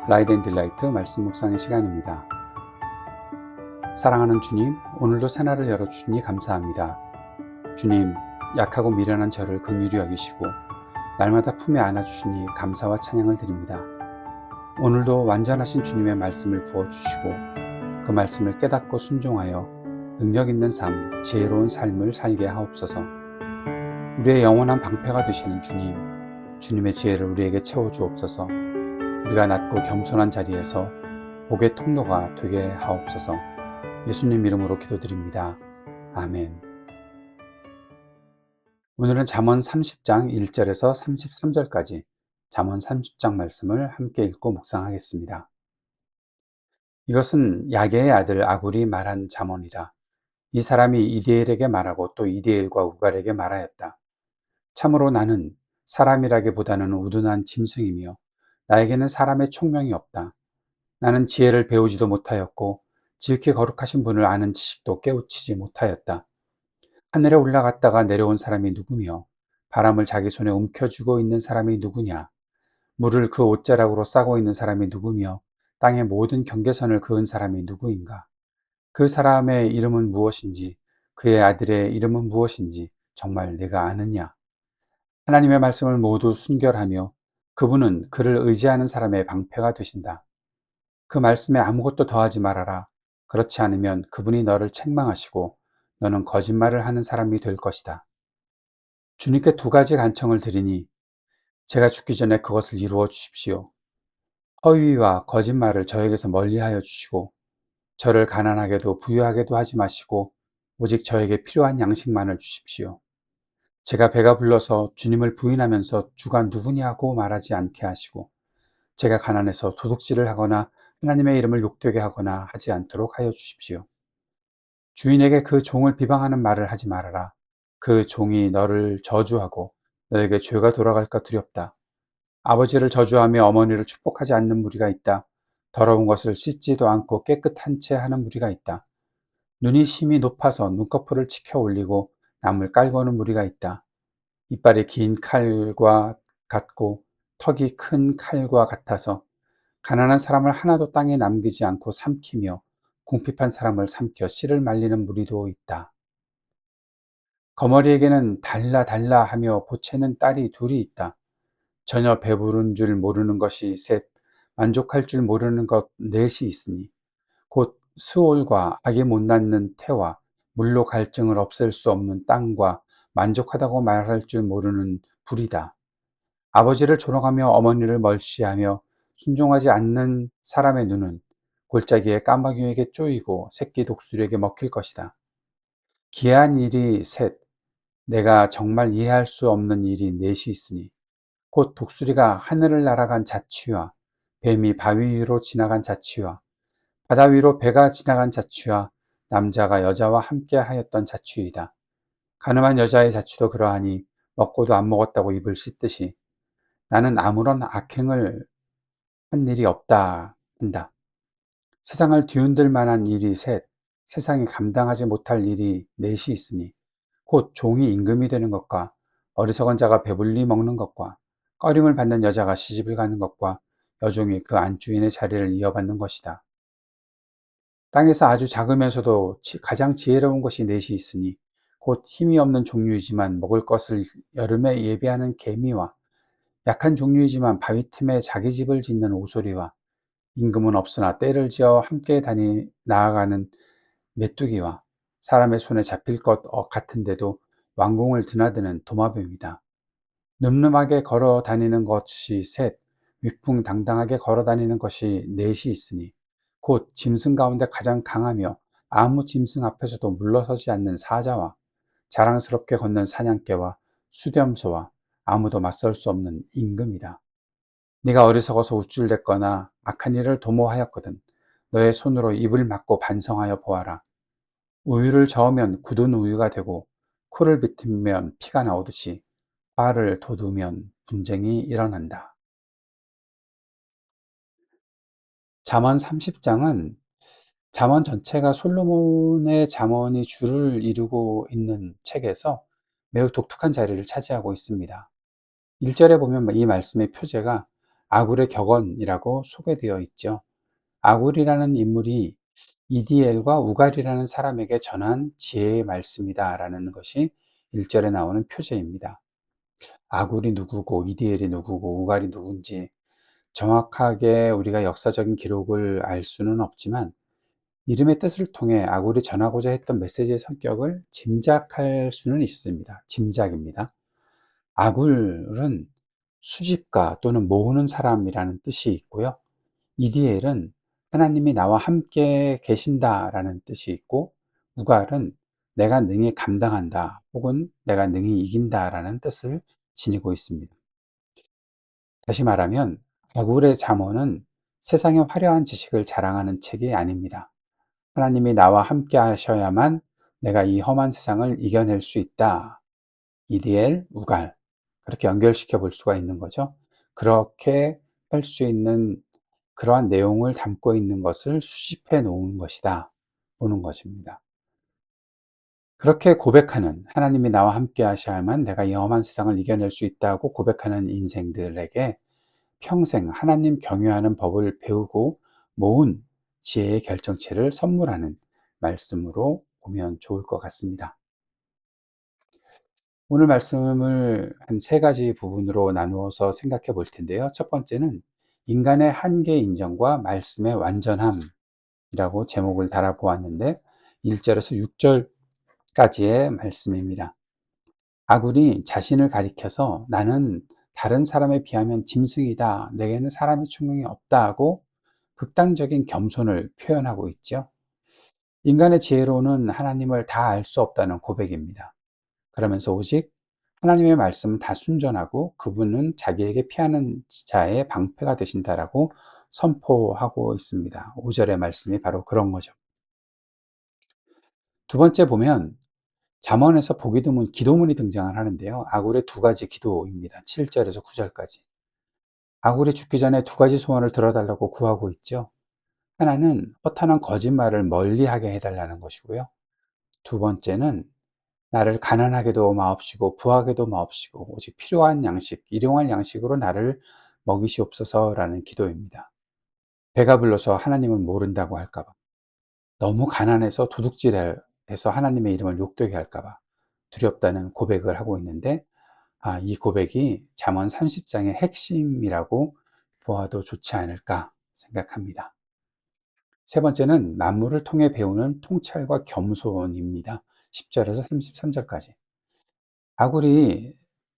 라이드 앤 딜라이트 말씀 묵상의 시간입니다. 사랑하는 주님, 오늘도 새날을 열어주시니 감사합니다. 주님, 약하고 미련한 저를 긍휼히 여기시고 날마다 품에 안아주시니 감사와 찬양을 드립니다. 오늘도 완전하신 주님의 말씀을 부어주시고 그 말씀을 깨닫고 순종하여 능력 있는 삶, 지혜로운 삶을 살게 하옵소서. 우리의 영원한 방패가 되시는 주님, 주님의 지혜를 우리에게 채워주옵소서. 우리가 낮고 겸손한 자리에서 복의 통로가 되게 하옵소서. 예수님 이름으로 기도드립니다. 아멘. 오늘은 잠언 30장 1절에서 33절까지 잠언 30장 말씀을 함께 읽고 묵상하겠습니다. 이것은 야게의 아들 아굴이 말한 잠언이다. 이 사람이 이디엘에게 말하고 또 이디엘과 우갈에게 말하였다. 참으로 나는 사람이라기보다는 우둔한 짐승이며 나에게는 사람의 총명이 없다. 나는 지혜를 배우지도 못하였고 지극히 거룩하신 분을 아는 지식도 깨우치지 못하였다. 하늘에 올라갔다가 내려온 사람이 누구며 바람을 자기 손에 움켜쥐고 있는 사람이 누구냐. 물을 그 옷자락으로 싸고 있는 사람이 누구며 땅의 모든 경계선을 그은 사람이 누구인가. 그 사람의 이름은 무엇인지 그의 아들의 이름은 무엇인지 정말 내가 아느냐. 하나님의 말씀을 모두 순결하며 그분은 그를 의지하는 사람의 방패가 되신다. 그 말씀에 아무것도 더하지 말아라. 그렇지 않으면 그분이 너를 책망하시고 너는 거짓말을 하는 사람이 될 것이다. 주님께 두 가지 간청을 드리니 제가 죽기 전에 그것을 이루어 주십시오. 허위와 거짓말을 저에게서 멀리하여 주시고 저를 가난하게도 부유하게도 하지 마시고 오직 저에게 필요한 양식만을 주십시오. 제가 배가 불러서 주님을 부인하면서 주가 누구냐고 말하지 않게 하시고 제가 가난해서 도둑질을 하거나 하나님의 이름을 욕되게 하거나 하지 않도록 하여 주십시오. 주인에게 그 종을 비방하는 말을 하지 말아라. 그 종이 너를 저주하고 너에게 죄가 돌아갈까 두렵다. 아버지를 저주하며 어머니를 축복하지 않는 무리가 있다. 더러운 것을 씻지도 않고 깨끗한 채 하는 무리가 있다. 눈이 심히 높아서 눈꺼풀을 치켜 올리고 남을 깔보는 무리가 있다. 이빨이 긴 칼과 같고 턱이 큰 칼과 같아서 가난한 사람을 하나도 땅에 남기지 않고 삼키며 궁핍한 사람을 삼켜 씨를 말리는 무리도 있다. 거머리에게는 달라 달라 하며 보채는 딸이 둘이 있다. 전혀 배부른 줄 모르는 것이 셋, 만족할 줄 모르는 것 넷이 있으니 곧 스올과 아기 못 낳는 태와 물로 갈증을 없앨 수 없는 땅과 만족하다고 말할 줄 모르는 불이다. 아버지를 조롱하며 어머니를 멀시하며 순종하지 않는 사람의 눈은 골짜기에 까마귀에게 쪼이고 새끼 독수리에게 먹힐 것이다. 기이한 일이 셋, 내가 정말 이해할 수 없는 일이 넷이 있으니 곧 독수리가 하늘을 날아간 자취와 뱀이 바위 위로 지나간 자취와 바다 위로 배가 지나간 자취와 남자가 여자와 함께 하였던 자취이다. 가늠한 여자의 자취도 그러하니 먹고도 안 먹었다고 입을 씻듯이 나는 아무런 악행을 한 일이 없다 한다. 세상을 뒤흔들 만한 일이 셋, 세상이 감당하지 못할 일이 넷이 있으니 곧 종이 임금이 되는 것과 어리석은 자가 배불리 먹는 것과 꺼림을 받는 여자가 시집을 가는 것과 여종이 그 안주인의 자리를 이어받는 것이다. 땅에서 아주 작으면서도 가장 지혜로운 것이 넷이 있으니 곧 힘이 없는 종류이지만 먹을 것을 여름에 예비하는 개미와 약한 종류이지만 바위 틈에 자기 집을 짓는 오소리와 임금은 없으나 때를 지어 함께 나아가는 메뚜기와 사람의 손에 잡힐 것 같은데도 왕궁을 드나드는 도마뱀이다. 늠름하게 걸어 다니는 것이 셋, 위풍당당하게 걸어 다니는 것이 넷이 있으니 곧 짐승 가운데 가장 강하며 아무 짐승 앞에서도 물러서지 않는 사자와 자랑스럽게 걷는 사냥개와 수렴소와 아무도 맞설 수 없는 임금이다. 네가 어리석어서 우쭐댔거나 악한 일을 도모하였거든 너의 손으로 입을 막고 반성하여 보아라. 우유를 저으면 굳은 우유가 되고 코를 비틀면 피가 나오듯이 화를 돋우면 분쟁이 일어난다. 잠언 30장은 잠언 전체가 솔로몬의 잠언이 줄을 이루고 있는 책에서 매우 독특한 자리를 차지하고 있습니다. 1절에 보면 이 말씀의 표제가 아굴의 격언이라고 소개되어 있죠. 아굴이라는 인물이 이디엘과 우갈이라는 사람에게 전한 지혜의 말씀이다 라는 것이 1절에 나오는 표제입니다. 아굴이 누구고 이디엘이 누구고 우갈이 누군지 정확하게 우리가 역사적인 기록을 알 수는 없지만 이름의 뜻을 통해 아굴이 전하고자 했던 메시지의 성격을 짐작할 수는 있습니다. 짐작입니다. 아굴은 수집가 또는 모으는 사람이라는 뜻이 있고요. 이디엘은 하나님이 나와 함께 계신다라는 뜻이 있고, 우갈은 내가 능히 감당한다 혹은 내가 능히 이긴다라는 뜻을 지니고 있습니다. 다시 말하면 아굴의 잠언은 세상의 화려한 지식을 자랑하는 책이 아닙니다. 하나님이 나와 함께 하셔야만 내가 이 험한 세상을 이겨낼 수 있다. 이디엘, 우갈 그렇게 연결시켜 볼 수가 있는 거죠. 그렇게 할 수 있는 그러한 내용을 담고 있는 것을 수집해 놓은 것이다 보는 것입니다. 그렇게 고백하는, 하나님이 나와 함께 하셔야만 내가 이 험한 세상을 이겨낼 수 있다고 고백하는 인생들에게 평생 하나님 경외하는 법을 배우고 모은 지혜의 결정체를 선물하는 말씀으로 보면 좋을 것 같습니다. 오늘 말씀을 한 세 가지 부분으로 나누어서 생각해 볼 텐데요. 첫 번째는 인간의 한계 인정과 말씀의 완전함이라고 제목을 달아 보았는데, 1절에서 6절까지의 말씀입니다. 아굴이 자신을 가리켜서 나는 다른 사람에 비하면 짐승이다, 내게는 사람의 충명이 없다 하고 극단적인 겸손을 표현하고 있죠. 인간의 지혜로는 하나님을 다 알 수 없다는 고백입니다. 그러면서 오직 하나님의 말씀은 다 순전하고 그분은 자기에게 피하는 자의 방패가 되신다라고 선포하고 있습니다. 5절의 말씀이 바로 그런 거죠. 두 번째 보면 잠언에서 보기 드문 기도문이 등장을 하는데요. 아굴의 두 가지 기도입니다. 7절에서 9절까지. 아굴이 죽기 전에 두 가지 소원을 들어달라고 구하고 있죠. 하나는 허탄한 거짓말을 멀리하게 해달라는 것이고요. 두 번째는 나를 가난하게도 마옵시고 부하게도 마옵시고 오직 필요한 양식, 일용할 양식으로 나를 먹이시옵소서라는 기도입니다. 배가 불러서 하나님은 모른다고 할까 봐, 너무 가난해서 도둑질해서 하나님의 이름을 욕되게 할까 봐 두렵다는 고백을 하고 있는데, 이 고백이 잠언 30장의 핵심이라고 보아도 좋지 않을까 생각합니다. 세 번째는 만물을 통해 배우는 통찰과 겸손입니다. 10절에서 33절까지. 아굴이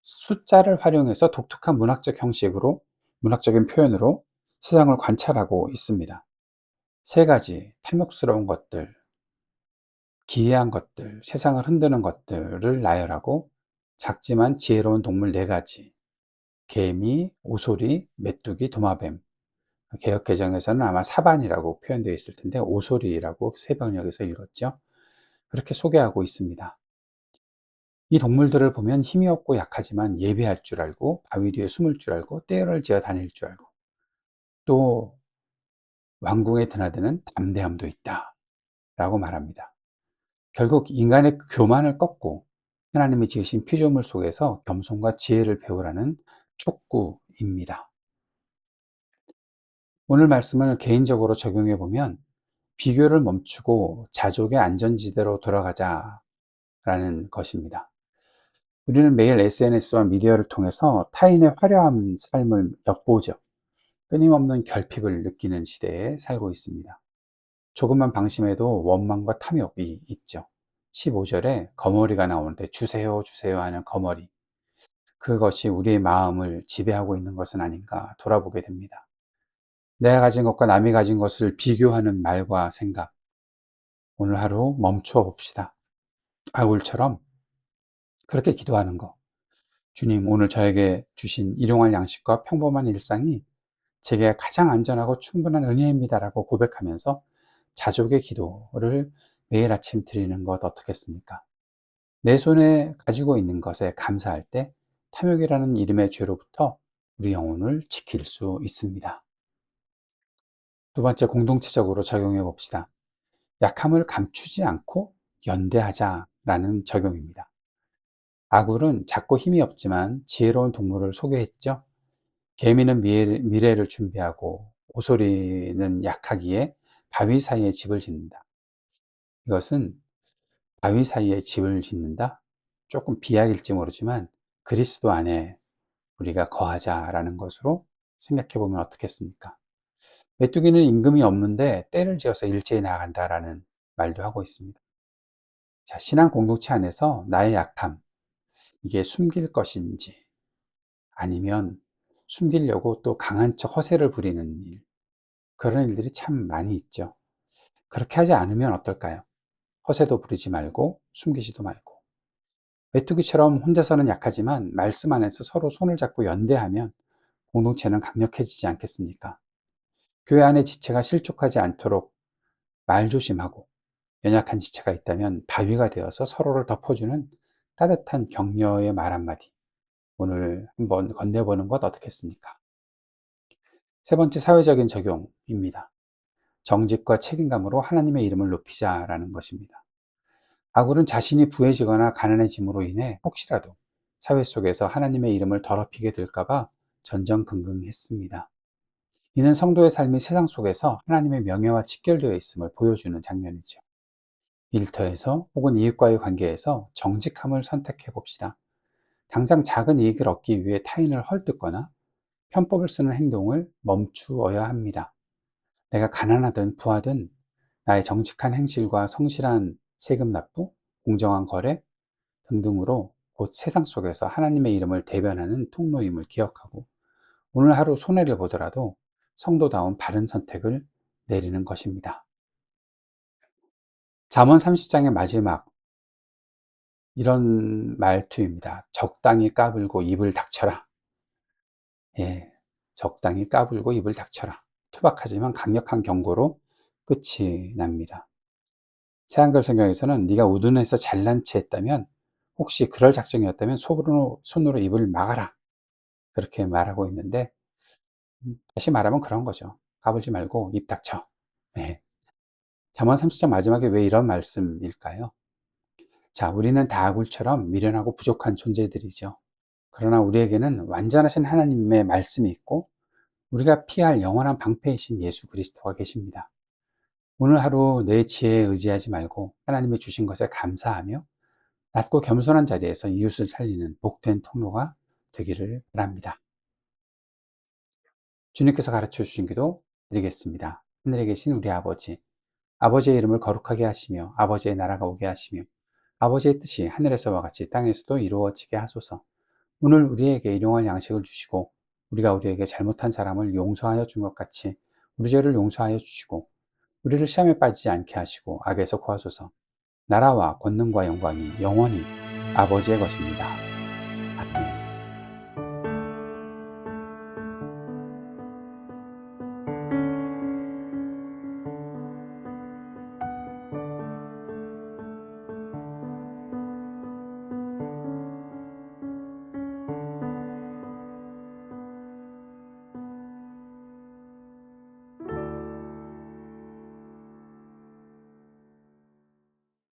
숫자를 활용해서 독특한 문학적 형식으로, 문학적인 표현으로 세상을 관찰하고 있습니다. 세 가지 탐욕스러운 것들, 기이한 것들, 세상을 흔드는 것들을 나열하고 작지만 지혜로운 동물 네 가지, 개미, 오소리, 메뚜기, 도마뱀, 개역 개정에서는 아마 사반이라고 표현되어 있을 텐데 오소리라고 새 번역에서 읽었죠. 그렇게 소개하고 있습니다. 이 동물들을 보면 힘이 없고 약하지만 예배할 줄 알고 바위 뒤에 숨을 줄 알고 떼를 지어 다닐 줄 알고 또 왕궁에 드나드는 담대함도 있다 라고 말합니다. 결국 인간의 교만을 꺾고 하나님이 지으신 피조물 속에서 겸손과 지혜를 배우라는 촉구입니다. 오늘 말씀을 개인적으로 적용해 보면 비교를 멈추고 자족의 안전지대로 돌아가자라는 것입니다. 우리는 매일 SNS와 미디어를 통해서 타인의 화려한 삶을 엿보죠. 끊임없는 결핍을 느끼는 시대에 살고 있습니다. 조금만 방심해도 원망과 탐욕이 있죠. 15절에 거머리가 나오는데 주세요, 주세요 하는 거머리. 그것이 우리의 마음을 지배하고 있는 것은 아닌가 돌아보게 됩니다. 내가 가진 것과 남이 가진 것을 비교하는 말과 생각. 오늘 하루 멈추어 봅시다. 바울처럼 그렇게 기도하는 거. 주님, 오늘 저에게 주신 일용할 양식과 평범한 일상이 제게 가장 안전하고 충분한 은혜입니다라고 고백하면서 자족의 기도를 매일 아침 드리는 것 어떻겠습니까? 내 손에 가지고 있는 것에 감사할 때 탐욕이라는 이름의 죄로부터 우리 영혼을 지킬 수 있습니다. 두 번째, 공동체적으로 적용해 봅시다. 약함을 감추지 않고 연대하자라는 적용입니다. 아굴은 작고 힘이 없지만 지혜로운 동물을 소개했죠. 개미는 미래를 준비하고 오소리는 약하기에 바위 사이에 집을 짓는다. 이것은 바위 사이에 집을 짓는다? 조금 비약일지 모르지만 그리스도 안에 우리가 거하자라는 것으로 생각해 보면 어떻겠습니까? 메뚜기는 임금이 없는데 떼를 지어서 일제히 나아간다라는 말도 하고 있습니다. 자, 신앙 공동체 안에서 나의 약함, 이게 숨길 것인지 아니면 숨기려고 또 강한 척 허세를 부리는 일, 그런 일들이 참 많이 있죠. 그렇게 하지 않으면 어떨까요? 허세도 부리지 말고 숨기지도 말고 메뚜기처럼 혼자서는 약하지만 말씀 안에서 서로 손을 잡고 연대하면 공동체는 강력해지지 않겠습니까? 교회 안에 지체가 실족하지 않도록 말조심하고 연약한 지체가 있다면 바위가 되어서 서로를 덮어주는 따뜻한 격려의 말 한마디, 오늘 한번 건네보는 것 어떻겠습니까? 세 번째, 사회적인 적용입니다. 정직과 책임감으로 하나님의 이름을 높이자라는 것입니다. 아굴은 자신이 부해지거나 가난해짐으로 인해 혹시라도 사회 속에서 하나님의 이름을 더럽히게 될까봐 전전긍긍했습니다. 이는 성도의 삶이 세상 속에서 하나님의 명예와 직결되어 있음을 보여주는 장면이죠. 일터에서 혹은 이웃과의 관계에서 정직함을 선택해 봅시다. 당장 작은 이익을 얻기 위해 타인을 헐뜯거나 편법을 쓰는 행동을 멈추어야 합니다. 내가 가난하든 부하든 나의 정직한 행실과 성실한 세금 납부, 공정한 거래 등등으로 곧 세상 속에서 하나님의 이름을 대변하는 통로임을 기억하고 오늘 하루 손해를 보더라도 성도다운 바른 선택을 내리는 것입니다. 잠언 30장의 마지막 이런 말투입니다. 적당히 까불고 입을 닥쳐라. 예, 적당히 까불고 입을 닥쳐라. 투박하지만 강력한 경고로 끝이 납니다. 새한글 성경에서는 네가 우둔해서 잘난 체 했다면 혹시 그럴 작정이었다면 손으로 입을 막아라. 그렇게 말하고 있는데 다시 말하면 그런 거죠. 까불지 말고 입 닥쳐. 예. 잠언 30장 마지막에 왜 이런 말씀일까요? 자, 우리는 다 아굴처럼 미련하고 부족한 존재들이죠. 그러나 우리에게는 완전하신 하나님의 말씀이 있고 우리가 피할 영원한 방패이신 예수 그리스도가 계십니다. 오늘 하루 내 지혜에 의지하지 말고 하나님이 주신 것에 감사하며 낮고 겸손한 자리에서 이웃을 살리는 복된 통로가 되기를 바랍니다. 주님께서 가르쳐 주신 기도 드리겠습니다. 하늘에 계신 우리 아버지, 아버지의 이름을 거룩하게 하시며 아버지의 나라가 오게 하시며 아버지의 뜻이 하늘에서와 같이 땅에서도 이루어지게 하소서. 오늘 우리에게 일용할 양식을 주시고 우리가 우리에게 잘못한 사람을 용서하여 준 것 같이 우리 죄를 용서하여 주시고 우리를 시험에 빠지지 않게 하시고 악에서 구하소서. 나라와 권능과 영광이 영원히 아버지의 것입니다.